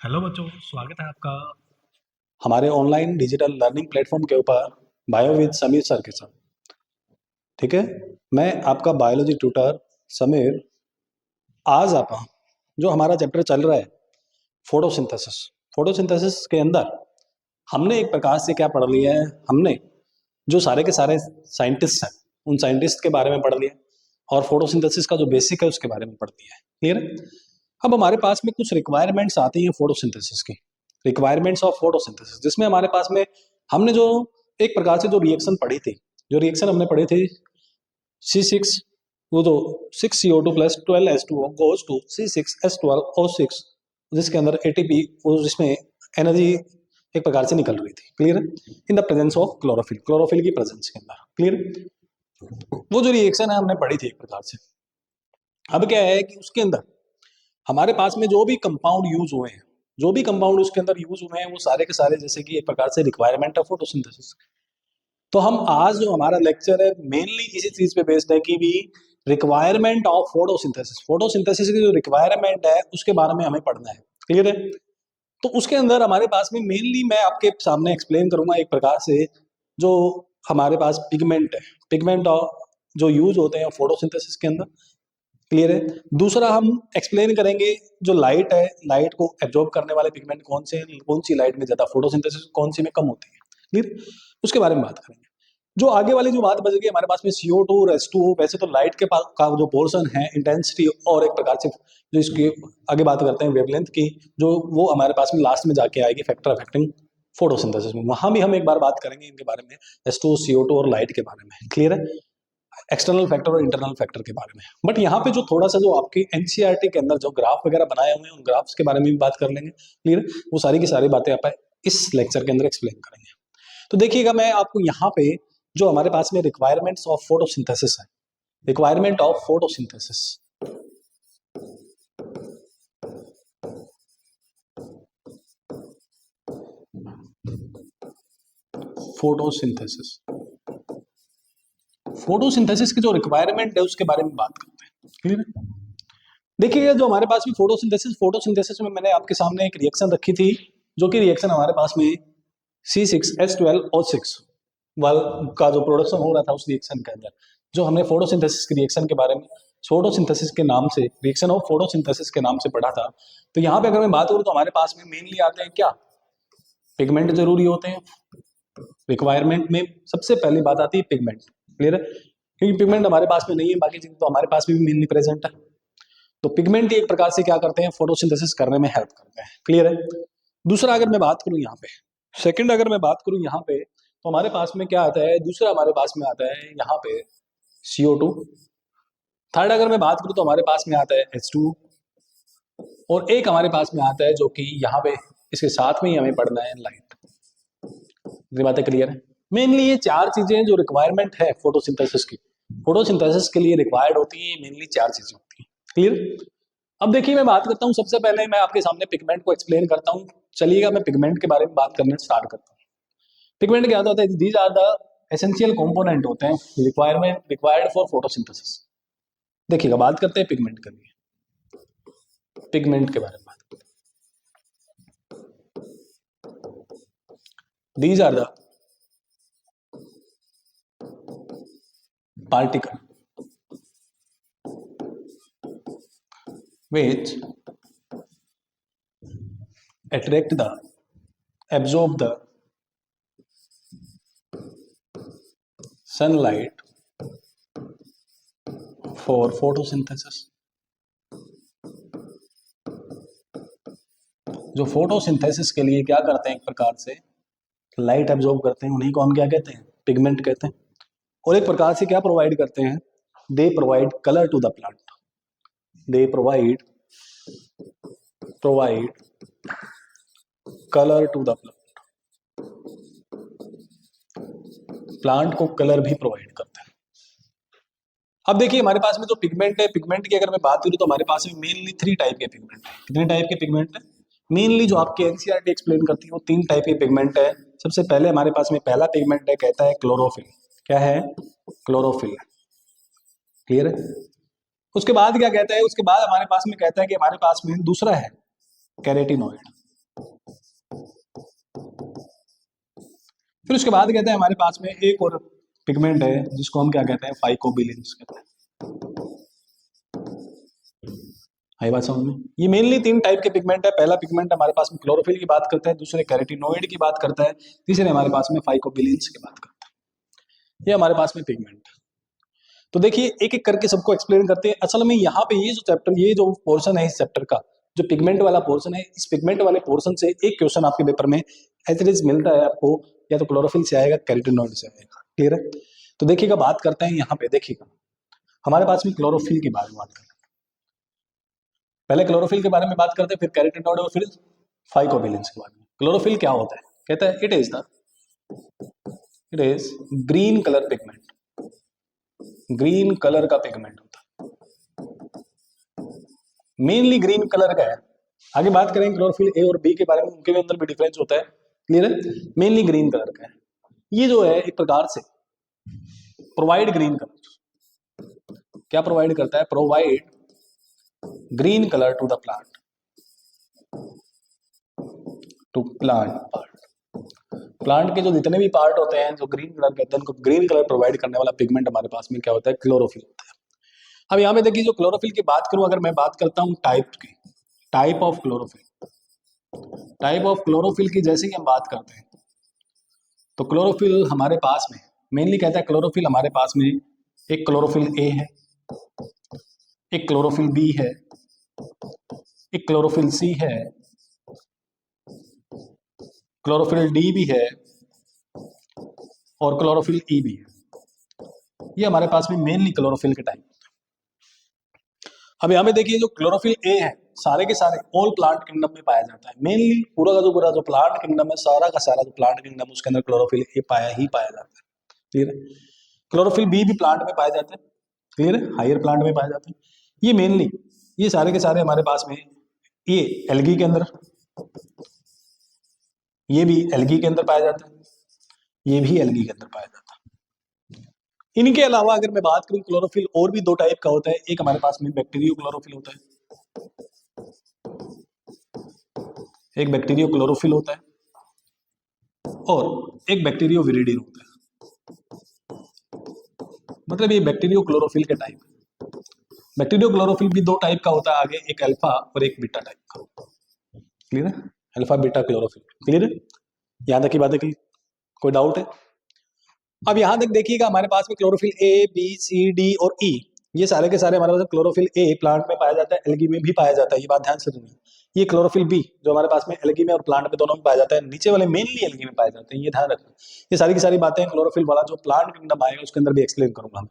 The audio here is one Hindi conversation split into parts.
हेलो बच्चों, स्वागत है आपका। हमारे ऑनलाइन डिजिटल लर्निंग प्लेटफॉर्म के ऊपर बायो विद समीर सर के साथ। ठीक है, मैं आपका बायोलॉजी ट्यूटर समीर। आज आप जो हमारा चैप्टर चल रहा है फोटोसिंथेसिस। फोटोसिंथेसिस के अंदर हमने एक प्रकार से क्या पढ़ लिया है, हमने जो सारे के सारे साइंटिस्ट हैं उन साइंटिस्ट के बारे में पढ़ लिया और फोटोसिंथेसिस का जो बेसिक है उसके बारे में पढ़ लिया है। क्लियर है। अब हमारे पास में कुछ रिक्वायरमेंट्स आती हैं फोटोसिंथेसिस की, रिक्वायरमेंट्स ऑफ फोटोसिंथेसिस, जिसमें हमारे पास में हमने जो एक प्रकार से जो रिएक्शन पढ़ी थी, जो रिएक्शन हमने पढ़ी थी C6, वो जो 6CO2 plus 12H2O goes to C6H12O6, जिसके अंदर ATP, वो जिसमें एनर्जी एक प्रकार से निकल रही थी। क्लियर है। In the presence of chlorophyll, chlorophyll की प्रेजेंस के अंदर। क्लियर। वो जो रिएक्शन है हमने पढ़ी थी एक प्रकार से। अब क्या है कि उसके अंदर हमारे पास में जो भी कंपाउंड यूज हुए हैं, जो भी कंपाउंड उसके अंदर यूज हुए हैं, वो सारे के सारे जैसे कि एक प्रकार से रिक्वायरमेंट है फोटोसिंथेसिस। तो हम आज जो हमारा लेक्चर है मेनली इसी चीज पे बेस्ड है कि भी रिक्वायरमेंट ऑफ फोटोसिंथेसिस, फोटोसिंथेसिस की जो रिक्वायरमेंट है उसके बारे में हमें पढ़ना है। क्लियर है। तो उसके अंदर हमारे पास में मेनली मैं आपके सामने एक्सप्लेन करूंगा एक प्रकार से जो हमारे पास पिगमेंट है, पिगमेंट जो यूज होते हैं फोटोसिंथेसिस के अंदर। क्लियर है। दूसरा हम एक्सप्लेन करेंगे जो लाइट है, लाइट को एब्जॉर्ब करने वाले पिगमेंट कौन से हैं, कौन सी लाइट में ज्यादा फोटोसिंथेसिस, कौन सी में कम होती है। क्लियर। उसके बारे में बात करेंगे। जो आगे वाली जो बात बच गई हमारे पास में CO2 और H2O, वैसे तो लाइट के पास का जो पोर्शन है इंटेंसिटी और एक प्रकार से जो इसकी आगे बात करते हैं वेवलेंथ की, जो वो हमारे पास में लास्ट में जाके आएगी फैक्टर अफेक्टिंग फोटोसिंथेसिस में, वहां भी हम एक बार बात करेंगे इनके बारे में, H2O CO2 और लाइट के बारे में। क्लियर है। एक्सटर्नल फैक्टर और इंटरनल फैक्टर के बारे में। बट यहाँ पे जो थोड़ा सा जो आपकी एनसीईआरटी के अंदर जो ग्राफ वगैरह बनाए हुए हैं उन ग्राफ्स के बारे में भी बात कर लेंगे। क्लियर। वो सारी की सारी बातें आप इस लेक्चर के अंदर एक्सप्लेन करेंगे। तो देखिएगा, मैं आपको यहाँ पे जो हमारे पास में रिक्वायरमेंट्स ऑफ फोटोसिंथेसिस है, requirement of photosynthesis, photosynthesis, photosynthesis की जो रिक्वायरमेंट है उसके बारे में बात करते हैं। क्लियर है। देखिए, जो हमारे पास में फोटोसिंथेसिस, फोटोसिंथेसिस में मैंने आपके सामने एक रिएक्शन रखी थी, जो कि रिएक्शन हमारे पास में C6H12O6 वाल का जो प्रोडक्शन हो रहा था उस रिएक्शन के अंदर, जो हमने फोटोसिंथेसिस की रिएक्शन के बारे में फोटोसिंथेसिस के नाम से, रिएक्शन ऑफ फोटोसिंथेसिस के नाम से पढ़ा था। तो यहाँ पे अगर मैं बात करूँ तो हमारे पास में मेनली आते हैं क्या, पिगमेंट जरूरी होते हैं। रिक्वायरमेंट में सबसे पहली बात आती है पिगमेंट। क्लियर है। क्योंकि पिगमेंट हमारे पास में नहीं है, बाकी चीज तो हमारे पास में भी मेनली प्रेजेंट है। तो पिगमेंट एक प्रकार से क्या करते हैं, फोटोसिंथेसिस करने में हेल्प करते हैं। क्लियर है। दूसरा अगर मैं बात करूं यहाँ पे, सेकंड अगर मैं बात करूं यहाँ पे, तो हमारे पास में क्या आता है, दूसरा हमारे पास में आता है यहाँ पे CO2। थर्ड अगर मैं बात करूं तो हमारे पास में आता है H2, और एक हमारे पास में आता है जो कि यहाँ पे इसके साथ में ही हमें पढ़ना है लाइट। ये बातें क्लियर है। मेनली ये चार चीजें जो रिक्वायरमेंट है फोटोसिंथेसिस की, फोटोसिंथेसिस के लिए रिक्वायर्ड होती है, मेनली चार चीजें होती है। क्लियर। अब देखिए, मैं बात करता हूँ, सबसे पहले मैं आपके सामने पिगमेंट को एक्सप्लेन करता हूँ। चलिएगा, मैं पिगमेंट के बारे में बात करने स्टार्ट करता हूँ। पिगमेंट क्या होता है, these are the essential component होते हैं रिक्वायर्ड फॉर फोटोसिंथेसिस। देखिएगा, बात करते हैं पिगमेंट के लिए, पिगमेंट के बारे में बात करते हैं। These are the particle which attract the, absorb the sunlight for photosynthesis। जो फोटोसिंथेसिस के लिए क्या करते हैं, एक प्रकार से लाइट एब्जॉर्ब करते हैं, उन्हीं को हम क्या कहते हैं, पिगमेंट कहते हैं। और एक प्रकार से क्या प्रोवाइड करते हैं, they provide colour to the plant, they provide colour to the plant, plant को कलर भी प्रोवाइड करते हैं। अब देखिए, हमारे पास में जो पिगमेंट है, पिगमेंट की अगर मैं बात करूं तो हमारे पास में मेनली 3 टाइप के पिगमेंट है। कितने टाइप के पिगमेंट है, मेनली जो आपके एनसीईआरटी एक्सप्लेन करती है वो 3 टाइप के पिगमेंट है। सबसे पहले हमारे पास में पहला पिगमेंट है, कहता है क्लोरोफिल। क्या है, क्लोरोफिल। क्लियर है। उसके बाद क्या कहता है, उसके बाद हमारे पास में कहता है कि हमारे पास में दूसरा है कैरेटिनॉइड। फिर उसके बाद कहते हैं हमारे पास में एक और पिगमेंट है जिसको हम क्या कहते हैं, फाइकोबिलिन्स कहते हैं। आई बात समझ में? ये मेनली 3 टाइप के पिगमेंट है। पहला पिगमेंट हमारे पास में क्लोरोफिल की बात करता है, दूसरे कैरोटीनॉइड की बात करता है, तीसरे हमारे पास में फाइकोबिलिन्स की बात करता है। ये हमारे पास में पिगमेंट है। तो देखिए एक एक करके सबको एक्सप्लेन करते हैं। असल में यहाँ पे ये जो चैप्टर, ये जो पोर्शन है इस चैप्टर का, जो पिगमेंट वाला पोर्शन है, इस पिगमेंट वाले पोर्शन से एक क्वेश्चन आपके पेपर में एज इट इज मिलता है आपको, या तो क्लोरोफिल से आएगा, कैरोटीनॉइड से आएगा। क्लियर है? तो देखिएगा, बात करते हैं यहाँ पे। देखिएगा हमारे पास में क्लोरोफिल के बारे में बात करते हैं। पहले क्लोरोफिल के बारे में बात करते हैं, फिर कैरोटीनॉइड और फिर फाइकोबिलिन्स के बारे में। क्लोरोफिल क्या होता है? कहता है it is green colour pigment. Green colour का पिगमेंट होता है, मेनली ग्रीन कलर का है। आगे बात करेंगे क्लोरोफिल ए और बी के बारे में, उनके अंदर भी डिफरेंस होता है। क्लियर है? मेनली ग्रीन कलर का है। ये जो है एक प्रकार से प्रोवाइड ग्रीन कलर, क्या प्रोवाइड करता है? Provide green colour to the plant, to plant part. Plant के जो जितने भी पार्ट होते हैं जो ग्रीन कलर कहते हैं, उनको ग्रीन कलर प्रोवाइड करने वाला पिगमेंट हमारे पास में क्या होता है? क्लोरोफिल होता है। अब यहाँ पे देखिए, जो क्लोरोफिल की बात करूं, अगर मैं बात करता हूं टाइप की, type of chlorophyll, type of chlorophyll की जैसे कि हम बात करते हैं, तो क्लोरोफिल हमारे पास में मेनली कहता है, क्लोरोफिल हमारे पास में एक क्लोरोफिल ए है, एक क्लोरोफिल बी है, एक क्लोरोफिल सी है, क्लोरोफिल डी भी है और क्लोरोफिल ई भी है। ये हमारे पास में मेनली क्लोरोफिल के टाइप। अब यहाँ पे देखिए, जो क्लोरोफिल ए है, सारे के सारे ऑल प्लांट किंगडम में पाया जाता है। मेनली पूरा का जो प्लांट किंगडम है, सारा का सारा जो प्लांट किंगडम, उसके अंदर क्लोरोफिल ए पाया जाता है। क्लियर है? क्लोरोफिल बी भी प्लांट में पाया जाता है। क्लियर है? हायर प्लांट में पाया जाता है। ये मेनली, ये सारे के सारे हमारे पास में, ये एल्गी के अंदर, ये भी एल्गी के अंदर पाया जाता है, ये भी एल्गी के अंदर पाया जाता है। इनके अलावा अगर मैं बात करूं, क्लोरोफिल और भी 2 टाइप का होता है। एक हमारे पास में बैक्टीरियो क्लोरोफिल होता है, एक बैक्टीरियो क्लोरोफिल होता है, और एक बैक्टीरियो विरिडिन होता है। मतलब ये बैक्टीरियो क्लोरोफिल के टाइप। बैक्टीरियो क्लोरोफिल भी 2 टाइप का होता है आगे, एक अल्फा और एक बीटा टाइप का। क्लियर है? Alpha beta chlorophyll. क्लियर है? यहां तक की बातें क्लियर? कोई डाउट है? अब यहां तक देखिएगा, हमारे पास में chlorophyll A, B, C, D और ई, ये सारे के सारे हमारे पास क्लोरोफिल ए प्लांट में पाया जाता है, एल्गी में भी पाया जाता है। ये बात ध्यान से सुनिए। ये क्लोरोफिल बी जो हमारे पास में एल्गी में और प्लांट में दोनों में पाया जाता है, नीचे वाले मेनली एल्गी में पाए जाते हैं। ये ध्यान रखना। ये सारी की सारी बातें क्लोरोफिल वाला जो प्लांट किंगडम आएगा उसके अंदर भी एक्सप्लेन करूंगा मैं।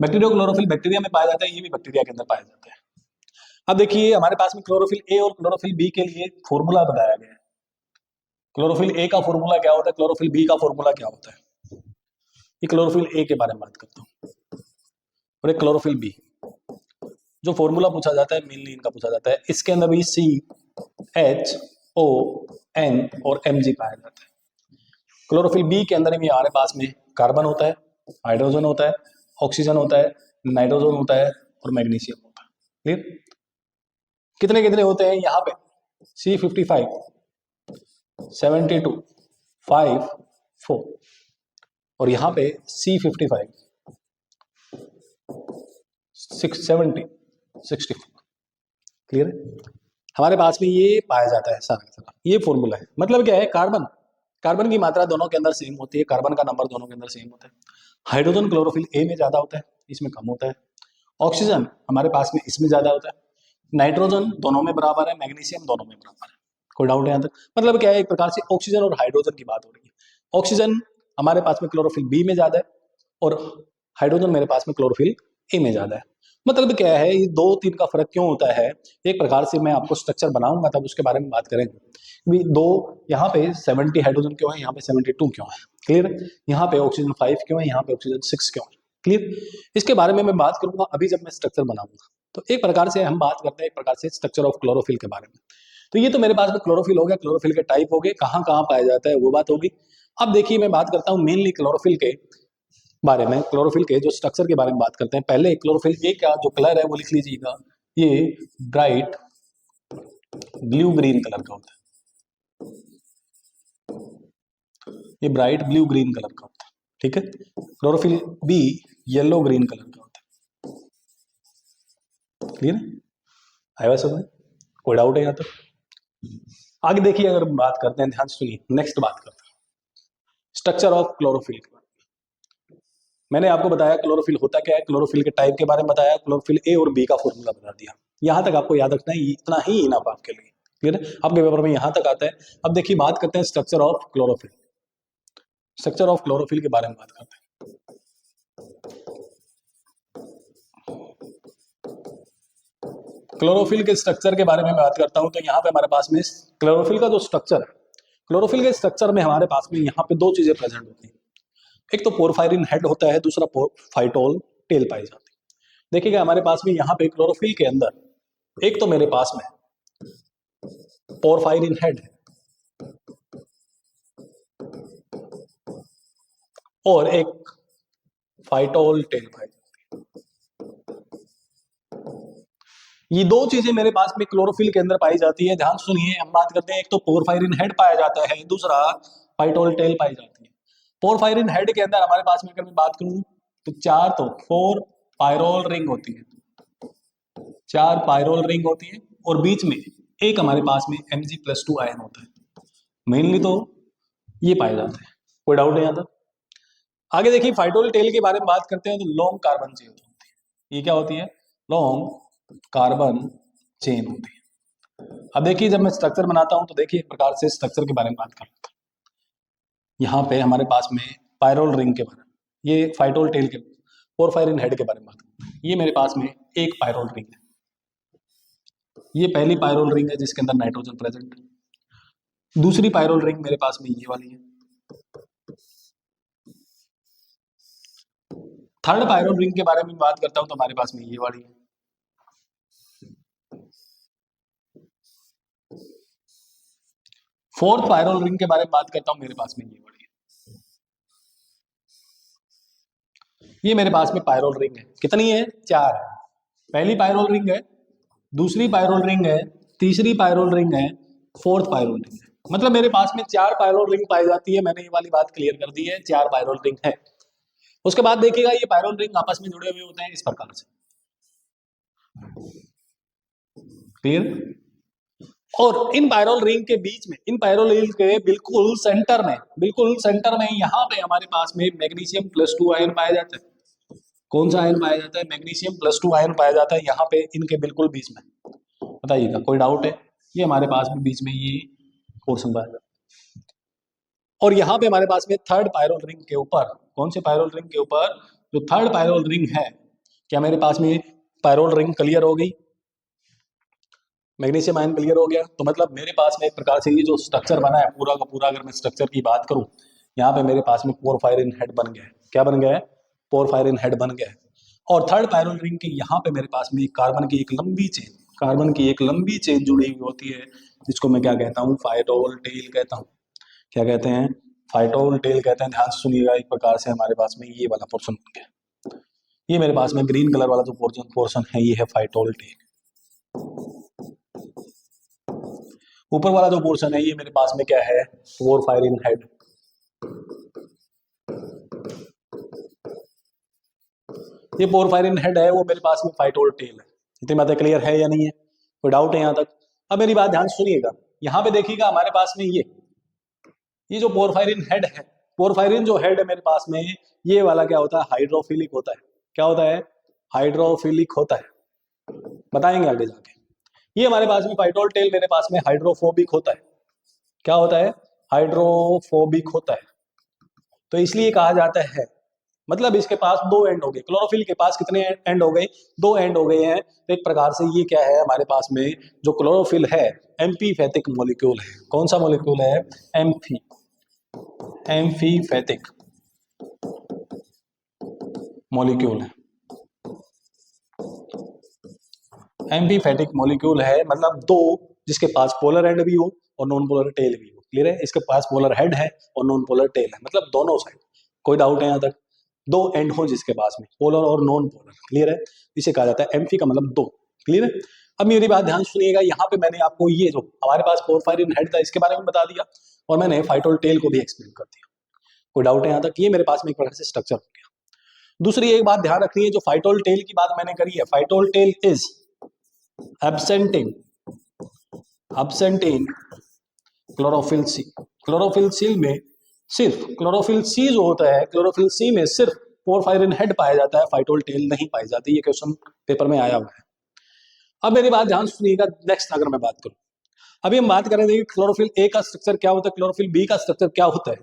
बैक्टीरियो क्लोरोफिल बैक्टीरिया में पाया जाता है, ये भी बैक्टीरिया के अंदर पाया जाता है। अब देखिए, हमारे पास में क्लोरोफिल ए और क्लोरोफिल बी के लिए फॉर्मूला बताया गया है। क्लोरोफिल ए का फॉर्मूला क्या होता है, क्लोरोफिल बी का फॉर्मूला क्या होता है? ये क्लोरोफिल ए के बारे में बात करता हूँ, और एक क्लोरोफिल बी। जो फॉर्मूला पूछा जाता है मेनली इनका पूछा जाता है। इसके अंदर भी सी, एच, ओ, एन और एम जी पाया जाता है। क्लोरोफिल बी के अंदर भी हमारे पास में कार्बन होता है, हाइड्रोजन होता है, ऑक्सीजन होता है, नाइट्रोजन होता है और मैग्नीशियम होता है। क्लियर? कितने कितने होते हैं यहाँ पे? C55, 72, 5, 4, और यहाँ पे C55, 670, 64। क्लियर है? हमारे पास में ये पाया जाता है सारा का सारा। ये फॉर्मूला है। मतलब क्या है? कार्बन, कार्बन की मात्रा दोनों के अंदर सेम होती है, कार्बन का नंबर दोनों के अंदर सेम होता है। हाइड्रोजन क्लोरोफिल ए में ज्यादा होता है, इसमें कम होता है। ऑक्सीजन हमारे पास में इसमें ज्यादा होता है। नाइट्रोजन दोनों में बराबर है, मैग्नीशियम दोनों में बराबर है। कोई डाउट है यहाँ तक? मतलब क्या है? एक प्रकार से ऑक्सीजन और हाइड्रोजन की बात हो रही है। ऑक्सीजन हमारे पास में क्लोरोफिल बी में ज्यादा है, और हाइड्रोजन मेरे पास में क्लोरोफिल ए में ज्यादा है। मतलब क्या है? ये 2-3 का फर्क क्यों होता है? एक प्रकार से मैं आपको स्ट्रक्चर बनाऊंगा तब उसके बारे में बात करेंगे। दो, यहाँ पे 70 हाइड्रोजन क्यों है, यहाँ पे 72 क्यों है? क्लियर? यहाँ पे ऑक्सीजन 5 क्यों है, यहाँ पे ऑक्सीजन 6 क्यों है? क्लियर? इसके बारे में मैं बात करूंगा अभी जब मैं स्ट्रक्चर बनाऊंगा। तो एक प्रकार से हम बात करते हैं एक प्रकार से स्ट्रक्चर ऑफ क्लोरोफिल के बारे में। तो ये तो मेरे पास में क्लोरोफिल हो गया, क्लोरोफिल के टाइप हो गए, कहाँ कहाँ पाया जाता है वो बात होगी। अब देखिए, मैं बात करता हूँ मेनली क्लोरोफिल के बारे में, क्लोरोफिल के जो स्ट्रक्चर के बारे में बात करते हैं। पहले क्लोरोफिल ए का जो कलर है वो लिख लीजिएगा, ये ब्राइट ब्लू ग्रीन कलर का होता है। ये ब्राइट ब्लू ग्रीन कलर का होता है, ठीक है। Chlorophyll B yellow green colour का होता है, क्लियर है, आया समझ, कोई डाउट है यहाँ तक? आगे देखिए, अगर बात करते हैं, ध्यान से सुनिए, नेक्स्ट बात करते हैं स्ट्रक्चर ऑफ क्लोरोफिल। मैंने आपको बताया क्लोरोफिल होता क्या है, क्लोरोफिल के टाइप के बारे में बताया, क्लोरोफिल ए और बी का फॉर्मूला बता दिया। यहां तक आपको याद रखना है, इतना ही इनफ आपके लिए, क्लियर है, आपके पेपर में यहां तक आता है। अब देखिए बात करते हैं structure of chlorophyll. Structure of chlorophyll के बारे में बात करते हैं। क्लोरोफिल के स्ट्रक्चर के बारे में बात करता हूं, तो यहाँ पे हमारे पास में क्लोरोफिल का जो स्ट्रक्चर है, क्लोरोफिल के स्ट्रक्चर में हमारे पास में यहाँ पे दो चीजें प्रेजेंट होती हैं। एक तो पोरफायरिन हेड होता है, दूसरा फाइटोल टेल पाई जाती है। देखिएगा हमारे पास में यहाँ पे क्लोरोफिल के अंदर एक तो मेरे पास में पोरफायरिन हेड है और एक फाइटोल टेल पाई जाती है। ये दो चीजें मेरे पास में क्लोरोफिल के अंदर पाई जाती है। ध्यान सुनिए, हम बात करते हैं, एक तो पोरफायरिन हेड पाया जाता है, दूसरा फाइटोल टेल पाई जाती है। पोरफायरिन हेड के अंदर हमारे पास में अगर मैं बात करूं तो चार तो 4 पायरोल रिंग होती है, 4 पायरोल रिंग होती है, और बीच में एक हमारे पास में Mg+2 आयन होता है। मेनली तो ये पाए जाते हैं, कोई डाउट है यहाँ तक? आगे देखिए फाइटोल टेल के बारे में बात करते हैं, तो लॉन्ग कार्बन चेन होती है। ये क्या होती है? लॉन्ग कार्बन चेन होती है। अब देखिए जब मैं स्ट्रक्चर बनाता हूं तो देखिए एक प्रकार से स्ट्रक्चर के बारे में बात कर लेता हूं। यहाँ पे हमारे पास में पायरोल रिंग के बारे में, ये फाइटोल टेल के, पोरफायरिन हेड के बारे में बात करते हैं। ये मेरे पास में एक पायरोल रिंग है, ये पहली पायरोल रिंग है जिसके अंदर नाइट्रोजन प्रेजेंट है। दूसरी पायरोल रिंग मेरे पास में ये वाली है। थर्ड पायरोल रिंग के बारे में बात करता हूं तो हमारे पास में ये वाली है। फोर्थ पायरोल रिंग के बारे में बात करता हूं, मेरे पास में ये वाली है। ये मेरे पास में पायरोल रिंग है, कितनी है? 4 है। पहली पायरोल रिंग है, दूसरी पायरोल रिंग है, तीसरी पायरोल रिंग है, फोर्थ पायरोल रिंग है। मतलब मेरे पास में 4 पायरोल रिंग पाई जाती है। मैंने ये वाली बात क्लियर कर दी है, 4 पायरोल रिंग है। उसके बाद देखिएगा ये पायरोल रिंग आपस में जुड़े हुए होते हैं इस प्रकार से, क्लियर। और इन पायरोल रिंग के बीच में, इन पायरोल रिंग के बिल्कुल सेंटर में, बिल्कुल सेंटर में यहाँ पे हमारे पास में मैग्नीशियम+2 आयन पाया जाता है। कौन सा आयन पाया जाता है? मैग्नीशियम+2 आयन पाया जाता है यहाँ पे इनके बिल्कुल बीच में। बताइएगा कोई डाउट है? ये हमारे पास में बीच में ये पोर्शन पाया जाता है। और यहाँ पे हमारे पास में थर्ड पायरोल रिंग के ऊपर, कौन से पायरोल रिंग के ऊपर? जो थर्ड पायरोल रिंग है, क्या मेरे पास में पायरोल रिंग क्लियर हो गई? मैग्नीशियम आयन क्लियर हो गया। तो मतलब मेरे पास में एक प्रकार से ये जो स्ट्रक्चर बना है पूरा का पूरा, अगर मैं स्ट्रक्चर की बात करूं, यहाँ पे मेरे पास में पोरफायरिन हेड बन गया है। क्या बन गया है? पोरफायरिन हेड बन गया है। और थर्ड पायरोल रिंग के यहाँ पे मेरे पास में कार्बन की एक लंबी चेन, कार्बन की एक लंबी चेन जुड़ी हुई होती है, जिसको मैं क्या कहता हूँ? फाइटोल टेल कहता हूँ। क्या कहते हैं? फाइटोल टेल कहते हैं। ध्यान से सुनिएगा, एक प्रकार से हमारे पास में ये वाला पोर्शन बन गया। ये मेरे पास में ग्रीन कलर वाला जो पोर्शन है, ये है फाइटोल टेल। ऊपर वाला जो पोर्शन है, ये मेरे पास में क्या है? Porphyrin head. ये पोरफायरिन हेड है, वो मेरे पास में फाइटोल टेल है। इतनी बातें क्लियर है या नहीं है? कोई डाउट है यहाँ तक? अब मेरी बात ध्यान सुनिएगा, यहाँ पे देखिएगा हमारे पास में ये जो पोरफायरिन हेड है, पोरफायरिन जो हेड है मेरे पास में, ये वाला क्या होता है? हाइड्रोफिलिक होता है। क्या होता है? हाइड्रोफिलिक होता है, बताएंगे आगे जाके। ये हमारे पास में फाइटोल टेल मेरे पास में हाइड्रोफोबिक होता है। क्या होता है? हाइड्रोफोबिक होता है। तो इसलिए कहा जाता है, मतलब इसके पास 2 एंड हो गए। क्लोरोफिल के पास कितने एंड हो गए? 2 एंड हो गए हैं। तो एक प्रकार से ये क्या है हमारे पास में, जो क्लोरोफिल है, एम्फीफैथिक मॉलिक्यूल है। कौन सा मॉलिक्यूल है? एम्फीफैथिक मॉलिक्यूल है। एम्फीफैथिक मॉलिक्यूल है, मतलब 2 जिसके पास पोलर एंड भी हो और नॉन पोलर टेल भी हो। क्लियर है? इसके पास पोलर हेड है और नॉन पोलर टेल है, मतलब दोनों साइड। कोई डाउट है यहाँ तक? 2 एंड हो जिसके पास में, पोलर और नॉन पोलर। क्लियर है? इसे कहा जाता है एम्फी का मतलब 2। क्लियर है? अब मेरी बात ध्यान सुनिएगा, यहाँ पे मैंने आपको ये जो हमारे पास पोरफायरिन हेड था इसके बारे में बता दिया, और मैंने फाइटोल टेल को भी एक्सप्लेन कर दिया। कोई डाउट है यहाँ तक? ये मेरे पास में एक प्रकार से स्ट्रक्चर हो गया। दूसरी एक बात ध्यान रखनी है, जो फाइटोल टेल की बात मैंने करी है, phytol tail is absent in chlorophyll C. Chlorophyll C में सिर्फ क्लोरोफिल सी जो होता है, क्लोरोफिल सी में सिर्फ पोरफायरिन हेड पाया जाता है, फाइटोल टेल नहीं पाई जाती। ये क्वेश्चन पेपर में आया हुआ है। अब मेरी बात ध्यान सुनिएगा, नेक्स्ट अगर मैं बात करूं, अभी हम बात करेंगे कि क्लोरोफिल ए का स्ट्रक्चर क्या होता है, क्लोरोफिल बी का स्ट्रक्चर क्या होता है,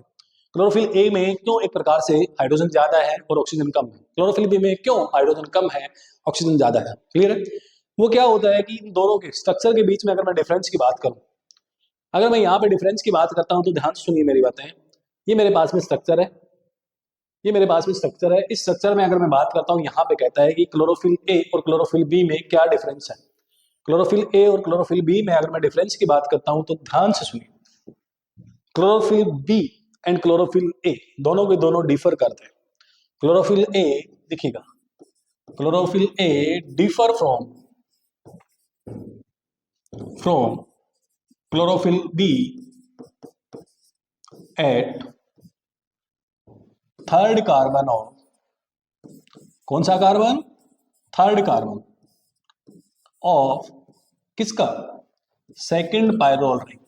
क्लोरोफिल ए में क्यों एक प्रकार से हाइड्रोजन ज्यादा है और ऑक्सीजन कम है, क्लोरोफिल बी में क्यों हाइड्रोजन कम है ऑक्सीजन ज्यादा है। क्लियर है? वो क्या होता है कि इन दोनों के स्ट्रक्चर के बीच में अगर मैं डिफरेंस की बात करूं, अगर मैं यहाँ पे डिफरेंस की बात करता हूं तो ध्यान से सुनिए मेरी बातें। ये मेरे पास में स्ट्रक्चर है, ये मेरे पास में स्ट्रक्चर है। इस स्ट्रक्चर में अगर मैं बात करता हूँ, यहाँ पे कहता है कि क्लोरोफिल ए और क्लोरोफिल बी में क्या डिफरेंस है। क्लोरोफिल ए और क्लोरोफिल बी में अगर मैं डिफरेंस की बात करता हूं तो ध्यान से सुनिए, chlorophyll B and chlorophyll A दोनों के दोनों डिफर करते हैं। क्लोरोफिल ए देखिएगा, chlorophyll A differ from chlorophyll B at third carbon of, कौन सा कार्बन? थर्ड कार्बन ऑफ किसका? Second pyrrole ring.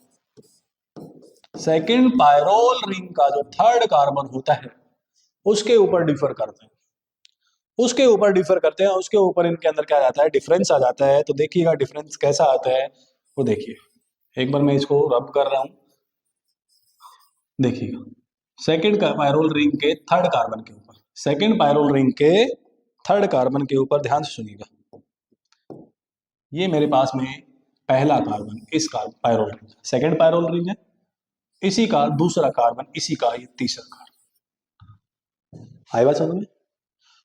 Second pyrrole ring का जो थर्ड कार्बन होता है उसके ऊपर डिफर करते हैं, उसके ऊपर डिफर करते हैं, उसके ऊपर इनके अंदर क्या आ जाता है, डिफरेंस आ जाता है। तो देखिएगा डिफरेंस कैसा आता है वो देखिए, एक बार मैं इसको रब कर रहा हूं, देखिएगा सेकंड पायरोल रिंग के थर्ड कार्बन के ऊपर, सेकंड पायरोल रिंग के थर्ड कार्बन के ऊपर ध्यान से सुनिएगा, ये मेरे पास में पहला कार्बन, इस pyrrole ring second pyrrole ring है, इसी का दूसरा कार्बन, इसी का ये तीसरा कार्बन। आई बात समझ में?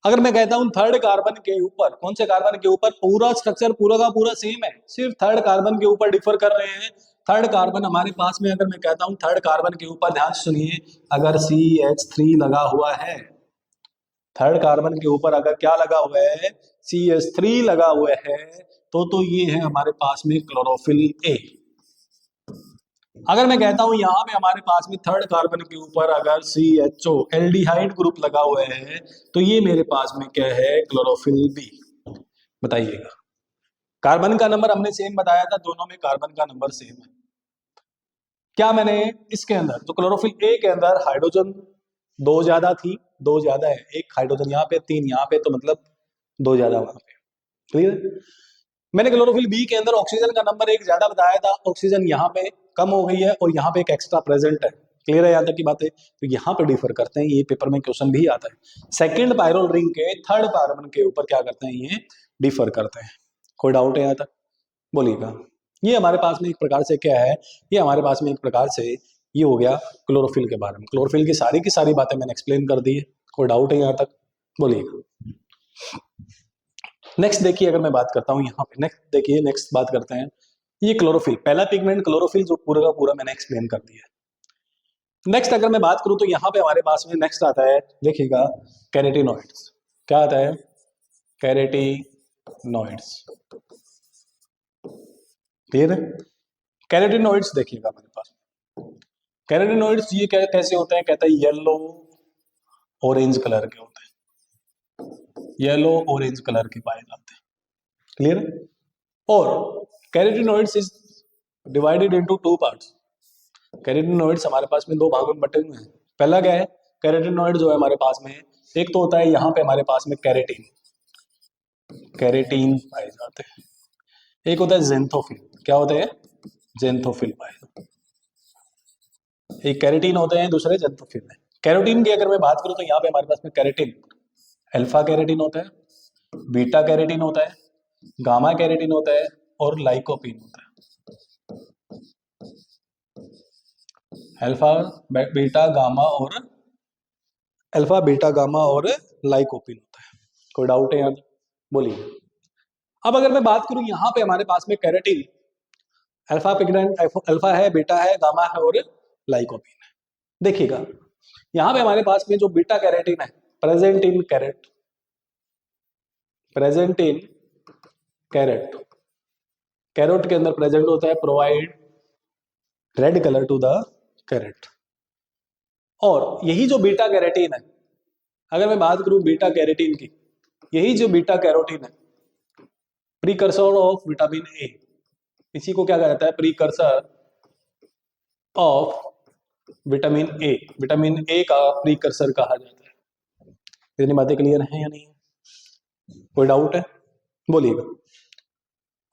अगर मैं कहता हूं थर्ड कार्बन के ऊपर, कौन से कार्बन के ऊपर? पूरा स्ट्रक्चर पूरा का पूरा सेम है, सिर्फ थर्ड कार्बन के ऊपर डिफर कर रहे हैं। थर्ड कार्बन हमारे पास में, अगर मैं कहता हूं थर्ड कार्बन के ऊपर, ध्यान से सुनिए, अगर CH3 लगा हुआ है, थर्ड कार्बन के ऊपर अगर क्या लगा हुआ है, CH3 लगा हुआ है, तो ये है हमारे पास में क्लोरोफिल ए। अगर मैं कहता हूं यहां पे हमारे पास में थर्ड कार्बन के ऊपर अगर CHO एल्डिहाइड ग्रुप लगा हुआ है, तो ये मेरे पास में क्या है, क्लोरोफिल बी। बताइएगा, कार्बन का नंबर हमने सेम बताया था, दोनों में कार्बन का नंबर सेम है। क्या मैंने इसके अंदर तो क्लोरोफिल ए के अंदर हाइड्रोजन दो ज्यादा थी, दो ज्यादा है, एक हाइड्रोजन यहाँ पे, तीन यहाँ पे, तो मतलब दो ज्यादा वहां पे। क्लियर? मैंने क्लोरोफिल बी के अंदर ऑक्सीजन का नंबर एक ज्यादा बताया था, ऑक्सीजन यहाँ पे कम हो गई है और यहाँ पे एक एक्स्ट्रा प्रेजेंट है। क्लियर है यहाँ तक की बात है? तो यहाँ पे डिफर करते हैं, ये पेपर में क्वेश्चन भी आता है, सेकंड पायरोल रिंग के थर्ड कार्बन के ऊपर क्या करते हैं, ये डिफर करते हैं। कोई डाउट है यहाँ तक? बोलिएगा। ये हमारे पास में एक प्रकार से क्या है, ये हमारे पास में एक प्रकार से ये हो गया क्लोरोफिल के बारे में। क्लोरोफिल की सारी बातें मैंने एक्सप्लेन कर दी है। कोई डाउट है यहाँ तक? बोलिएगा। नेक्स्ट देखिए, अगर मैं बात करता हूँ यहाँ पे, नेक्स्ट देखिए, नेक्स्ट बात करते हैं, ये क्लोरोफिल, पहला पिगमेंट क्लोरोफिल जो पूरा का पूरा मैंने एक्सप्लेन कर दिया है। नेक्स्ट अगर मैं बात करूँ तो यहाँ पे हमारे पास में नेक्स्ट आता है, देखिएगा, कैरेटिनॉइड्स। क्या आता है? कैरेटिनॉइड्स। क्लियर है? कैरेटिनॉइड्स देखिएगा हमारे पास, कैरेटिनॉइड्स ये कैसे होते हैं, कहता है येलो ऑरेंज कलर के होते हैं, येलो ऑरेंज कलर के पाए जाते हैं। क्लियर है? और carotenoids is divided into two parts. Carotenoids हमारे पास में दो भागों में बटे हुए हैं। पहला क्या है, कैरेटिनॉइड जो है हमारे पास में, एक तो होता है यहाँ पे हमारे पास में कैरेटीन, कैरेटीन पाए जाते हैं, एक होता है जेंथोफिल। क्या होता है? जेंथोफिल पाए जाते हैं। एक कैरेटीन होते हैं, दूसरे जेंथोफिल है। कैरोटीन की अगर मैं बात करूं तो यहाँ पे हमारे पास में कैरेटीन, अल्फा कैरेटीन होता है, बीटा कैरेटीन होता है, गामा कैरेटीन होता है और लाइकोपीन होता है। अल्फा बीटा गामा और अल्फा बीटा गामा और लाइकोपीन होता है। कोई डाउट है यहाँ? बोलिए। अब अगर मैं बात करूं यहाँ पे हमारे पास में कैरेटीन, अल्फा पिगमेंट, अल्फा है, बीटा है, गामा है और लाइकोपीन है। देखिएगा यहाँ पे हमारे पास में जो बीटा कैरेटीन है, present in carrot, present in carrot, carrot के अंदर प्रेजेंट होता है provide red colour to the carrot. और यही जो बीटा कैरोटीन है, अगर मैं बात करूं बीटा कैरोटीन की, यही जो बीटा कैरोटीन है प्रीकर्सर ऑफ विटामिन ए, इसी को क्या कहा जाता है, precursor of vitamin A. Vitamin A का प्रीकर्सर कहा जाता है। इतनी बातें क्लियर हैं या नहीं? कोई डाउट है? बोलिएगा।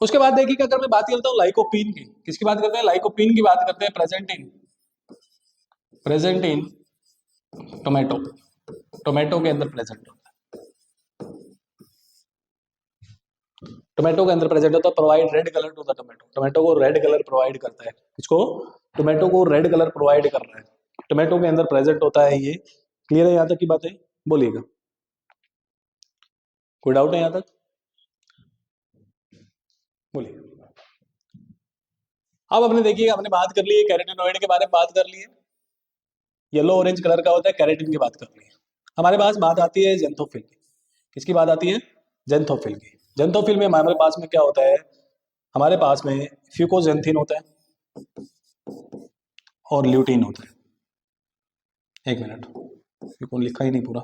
उसके बाद देखिए अगर मैं बात करता हूँ लाइकोपीन की, किसकी बात करते हैं, लाइकोपीन की बात करते हैं, प्रेजेंट इन टोमेटो, टोमेटो के अंदर प्रेजेंट होता है, टोमेटो के अंदर प्रेजेंट होता है, provide red colour to the tomato, tomato को रेड कलर प्रोवाइड करता है। इसको टोमेटो को रेड कलर प्रोवाइड कर रहा है, टोमेटो के अंदर प्रेजेंट होता है ये। क्लियर है यहां तक की बात है? बोलिएगा, कोई डाउट है यहां तक? बोलिए। अब अपने देखिए अपने बात कर ली कैरोटीनॉइड के बारे में, बात कर लिए, येलो ऑरेंज कलर का होता है, कैरेटिन की बात कर ली। हमारे पास बात आती है जेंथोफिल की। किसकी बात आती है? जेंथोफिल की। जेंथोफिल में हमारे पास में क्या होता है, हमारे पास में फ्यूकोजेंथिन होता है और ल्यूटीन होता है। एक मिनट, फ्यूको लिखा ही नहीं पूरा।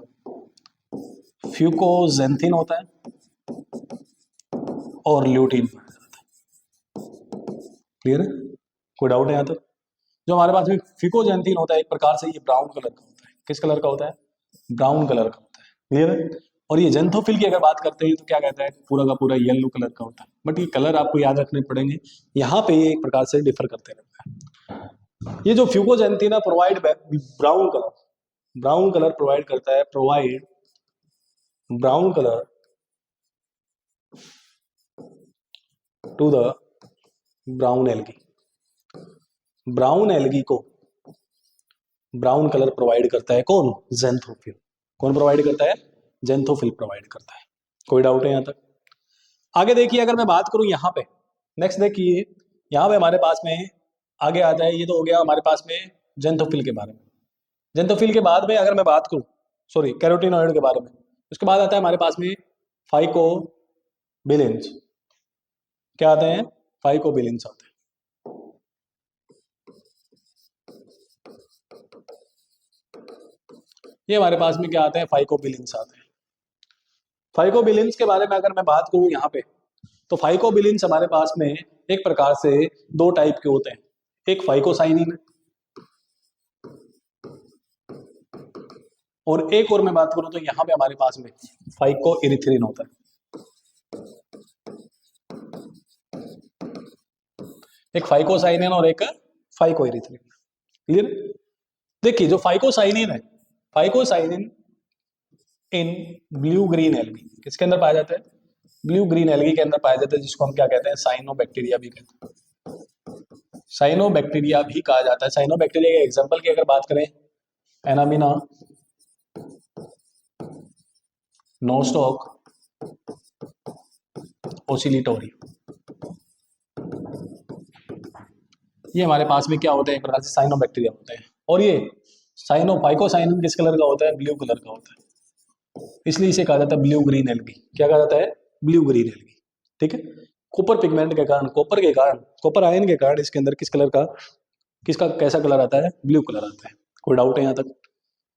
फ्यूकोजेंथिन होता है और ल्यूटीन होता है। क्लियर है? कोई डाउट है यहाँ तक? जो हमारे पास में फ्यूकोजेंथिन होता है एक प्रकार से ये ब्राउन कलर का होता है। किस कलर का होता है? ब्राउन कलर का होता है। क्लियर है? और ये जेंथोफिल की अगर बात करते हैं तो क्या कहता है, पूरा का पूरा येलो कलर का होता है। बट ये कलर आपको याद रखने पड़ेंगे, यहाँ पे ये एक प्रकार से डिफर करते रहते हैं। ये जो फ्यूकोजेंथिन है provide brown colour, brown colour provide करता है, provide brown colour to the brown algae. Brown algae को ब्राउन कलर प्रोवाइड करता है कौन? जेंथोफिल। कौन प्रोवाइड करता है? जेंथोफिल प्रोवाइड करता है। कोई डाउट है यहां तक? आगे देखिए अगर मैं बात करूं यहाँ पे, नेक्स्ट देखिए यहाँ पे हमारे पास में आगे आता है, ये तो हो गया हमारे पास में जेंथोफिल के बारे में। जेंथोफिल के बाद में अगर मैं बात करूं, सॉरी, कैरोटीनॉइड के बारे में, उसके बाद आता है हमारे पास में फाइकोबिलिन्स। क्या आते हैं? फाइकोबिलिन्स आते हैं। ये हमारे पास में क्या आते हैं? फाइकोबिलिन्स आते हैं। फाइकोबिलिन्स के बारे में अगर मैं बात करूं यहाँ पे, तो फाइकोबिलिन्स हमारे पास में एक प्रकार से दो टाइप के होते हैं। एक फाइकोसाइनिन और एक और मैं बात करूं तो यहाँ पे हमारे पास में फाइकोइरिथ्रिन होता है। एक फाइकोसाइनिन और एक फाइकोइरिथ्रिन। क्लियर? देखिए जो फाइकोसाइनिन है, phycocyanin in blue green algae, किसके अंदर पाया जाता है? ब्लू ग्रीन एल्गी के अंदर पाया जाता है, जिसको हम क्या कहते हैं? साइनोबैक्टीरिया भी कहते हैं। साइनोबैक्टीरिया भी कहा जाता है। साइनोबैक्टीरिया के एग्जांपल की अगर बात करें, एनामिना, नोस्टॉक, ओसिलिटोरी, ये हमारे पास में क्या होते हैं? एक प्रकार से साइनोबैक्टीरिया होते हैं। और ये फाइकोसाइनिन किस कलर का होता है? ब्लू कलर का होता है, इसलिए इसे कहा जाता है ब्लू ग्रीन एल्गी। क्या कहा जाता है? Blue green algae. ठीक है? कॉपर पिगमेंट के कारण, कॉपर के कारण, कॉपर आयन के कारण इसके अंदर किस कलर का, किसका कैसा कलर आता है? ब्लू कलर आता है। कोई डाउट है यहाँ तक?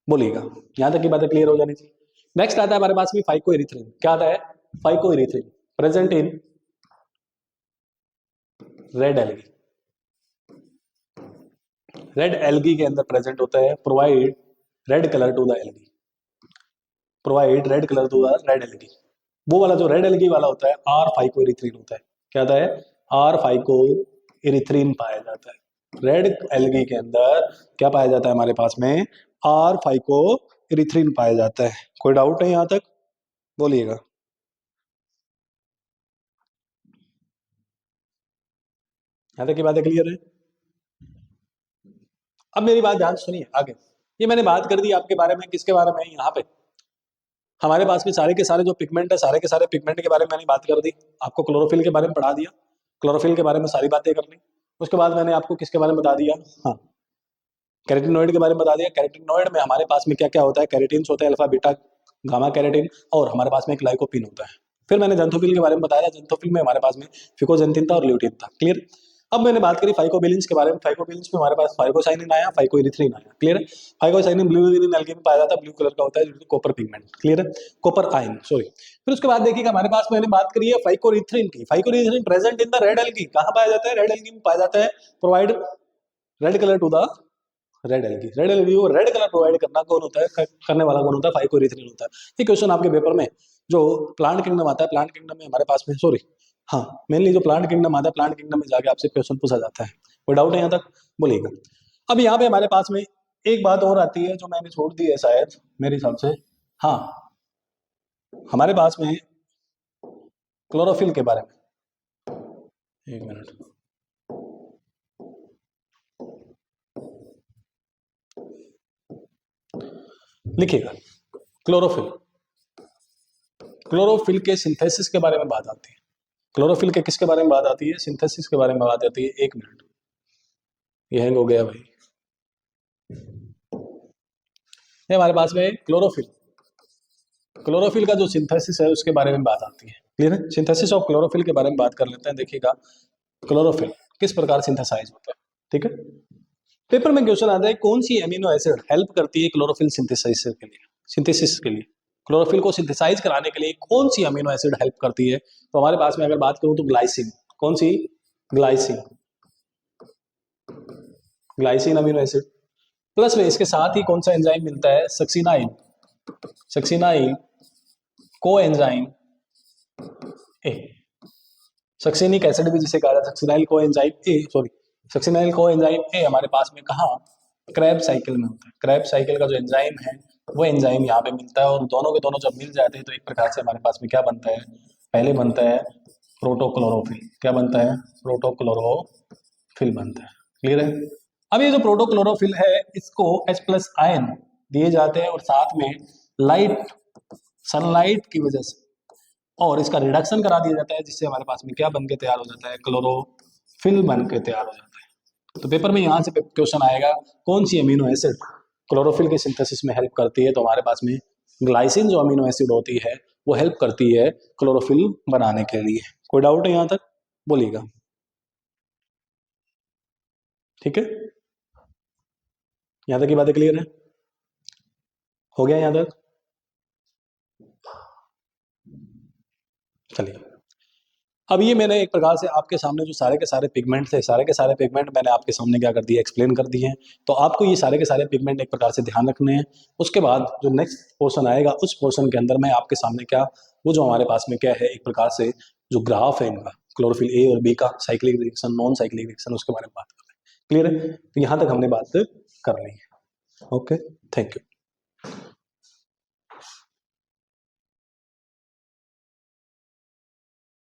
बोलिएगा, यहाँ तक की बातें क्लियर हो जानी चाहिए। नेक्स्ट आता है हमारे पास में फाइकोइरिथ्रिन। क्या आता है? Phycoerythrin present in red algae. Red algae के अंदर प्रेजेंट होता है, provide red colour to the algae, provide red colour to the red algae. वो वाला जो रेड एल्गी वाला होता है आर फाइकोइरिथ्रिन होता है। क्या होता है? आर फाइकोइरिथ्रिन पाया जाता है। रेड एल्गी के अंदर क्या पाया जाता है हमारे पास में? आर फाइकोइरिथ्रिन पाया जाता है। कोई डाउट है यहां तक? बोलिएगा। यहां तक की बातें क्लियर है? अब मेरी बात ध्यान सुनिए आगे। ये मैंने बात कर दी आपके बारे में, किसके बारे में? यहाँ पे हमारे पास में सारे के सारे जो पिगमेंट है, सारे के सारे पिगमेंट के बारे में मैंने बात कर दी। आपको क्लोरोफिल के बारे में पढ़ा दिया, क्लोरोफिल के बारे में सारी बातें कर ली। उसके बाद मैंने आपको किसके बारे में बता दिया? हाँ, कैरेटिनॉइड के बारे में बता दिया। कैरेटिनॉइड में हमारे पास में क्या क्या होता है? कैरेटिन्स होता है, अल्फा बीटा गामा कैरेटिन, और हमारे पास में एक लाइकोपिन होता है। फिर मैंने ज़ैंथोफिल के बारे में बताया। ज़ैंथोफिल में हमारे पास में फिकोजेंथिन था और ल्यूटिन था। क्लियर। अब मैंने बात करी फाइकोबिलिन्स के बारे में। फाइकोबिलिन्स में हमारे पास फाइकोसाइनिन आया, फाइकोइरिथ्रिन आया। क्लियर है। फाइकोसाइनिन ब्लू ग्रीन एल्गी में पाया जाता है, ब्लू कलर का होता है, कॉपर पिगमेंट। क्लियर है, कॉपर आयन, सॉरी। फिर उसके बाद देखिएगा हमारे पास मैंने बात करी है फाइकोइरिथ्रिन की। Phycoerythrin present in the red algae, कहाँ पाया जाता है? रेड एल्गी में पाया जाता है। Provide red colour to the red algae. Red algae को रेड कलर प्रोवाइड करना कौन होता है? करने वाला कौन होता है? फाइकोइरिथ्रिन होता है। ये क्वेश्चन आपके पेपर में जो प्लांट किंगडम आता है, प्लांट किंगडम में हमारे पास में, सॉरी, हाँ, मेनली जो प्लांट किंगडम आता है, प्लांट किंगडम में जाके आपसे क्वेश्चन पूछा जाता है। कोई डाउट है यहाँ तक? बोलिएगा। अब यहाँ पे हमारे पास में एक बात और आती है जो मैंने छोड़ दी है शायद मेरे हिसाब से। हाँ, हमारे पास में क्लोरोफिल के बारे में, एक मिनट, लिखिएगा। क्लोरोफिल, क्लोरोफिल के सिंथेसिस के बारे में बात आती है। क्लोरोफिल के किसके बारे में बात आती है? सिंथेसिस के बारे में बात आती है। एक मिनट, ये हैंग हो गया भाई। ये हमारे पास में क्लोरोफिल, क्लोरोफिल का जो सिंथेसिस है उसके बारे में बात आती है। क्लियर है। सिंथेसिस ऑफ क्लोरोफिल के बारे में बात कर लेते हैं। देखिएगा क्लोरोफिल किस प्रकार सिंथेसाइज होता है। ठीक है, पेपर में क्वेश्चन आता है कौन सी अमीनो एसिड हेल्प करती है क्लोरोफिल सिंथेसाइज के लिए, सिंथेसिस के लिए, क्लोरोफिल को सिंथेसाइज कराने के लिए कौन सी अमीनो एसिड हेल्प करती है? तो हमारे पास में अगर बात करूं तो ग्लाइसिन। कौन सी? Glycine, glycine amino acid. Plus में इसके साथ ही कौन सा एंजाइम मिलता है? Succinyl, succinyl coenzyme A, succinic acid भी जिसे कहा जाता है, succinyl coenzyme A, sorry, succinyl coenzyme A हमारे पास में कहाँ? क्रैब साइकिल में होता है। क्रैब साइकिल का जो एंजाइम है वो एंजाइम यहाँ पे मिलता है, और दोनों के दोनों जब मिल जाते हैं तो एक प्रकार से हमारे पास में क्या बनता है? पहले बनता है प्रोटोक्लोरोफिल। क्या बनता है? प्रोटोक्लोरोफिल बनता है। क्लियर है। अब ये जो प्रोटोक्लोरोफिल है इसको H+ आयन दिए जाते हैं, और साथ में लाइट, सनलाइट की वजह से, और इसका रिडक्शन करा दिया जाता है, जिससे हमारे पास में क्या बन के तैयार हो जाता है? क्लोरोफिल बन के तैयार हो जाता है। तो पेपर में यहाँ से क्वेश्चन आएगा कौन सी अमीनो एसिड क्लोरोफिल के सिंथेसिस में हेल्प करती है? तो हमारे पास में ग्लाइसिन जो अमीनो एसिड होती है वो हेल्प करती है क्लोरोफिल बनाने के लिए। कोई डाउट है यहाँ तक? बोलिएगा। ठीक है, यहाँ तक की बातें क्लियर है? हो गया यहाँ तक? चलिए, अब ये मैंने एक प्रकार से आपके सामने जो सारे के सारे पिगमेंट थे, सारे के सारे पिगमेंट मैंने आपके सामने क्या कर दिया? एक्सप्लेन कर दिए हैं। तो आपको ये सारे के सारे पिगमेंट एक प्रकार से ध्यान रखने हैं। उसके बाद जो नेक्स्ट पोर्शन आएगा उस पोर्शन के अंदर मैं आपके सामने क्या, वो जो हमारे पास में क्या है, एक प्रकार से जो ग्राफ है इनका, क्लोरोफिल ए और बी का cyclic reaction, non cyclic reaction, उसके बारे में बात कर रहे हैं। क्लियर है। तो यहाँ तक हमने बात कर ली है। Okay, thank you.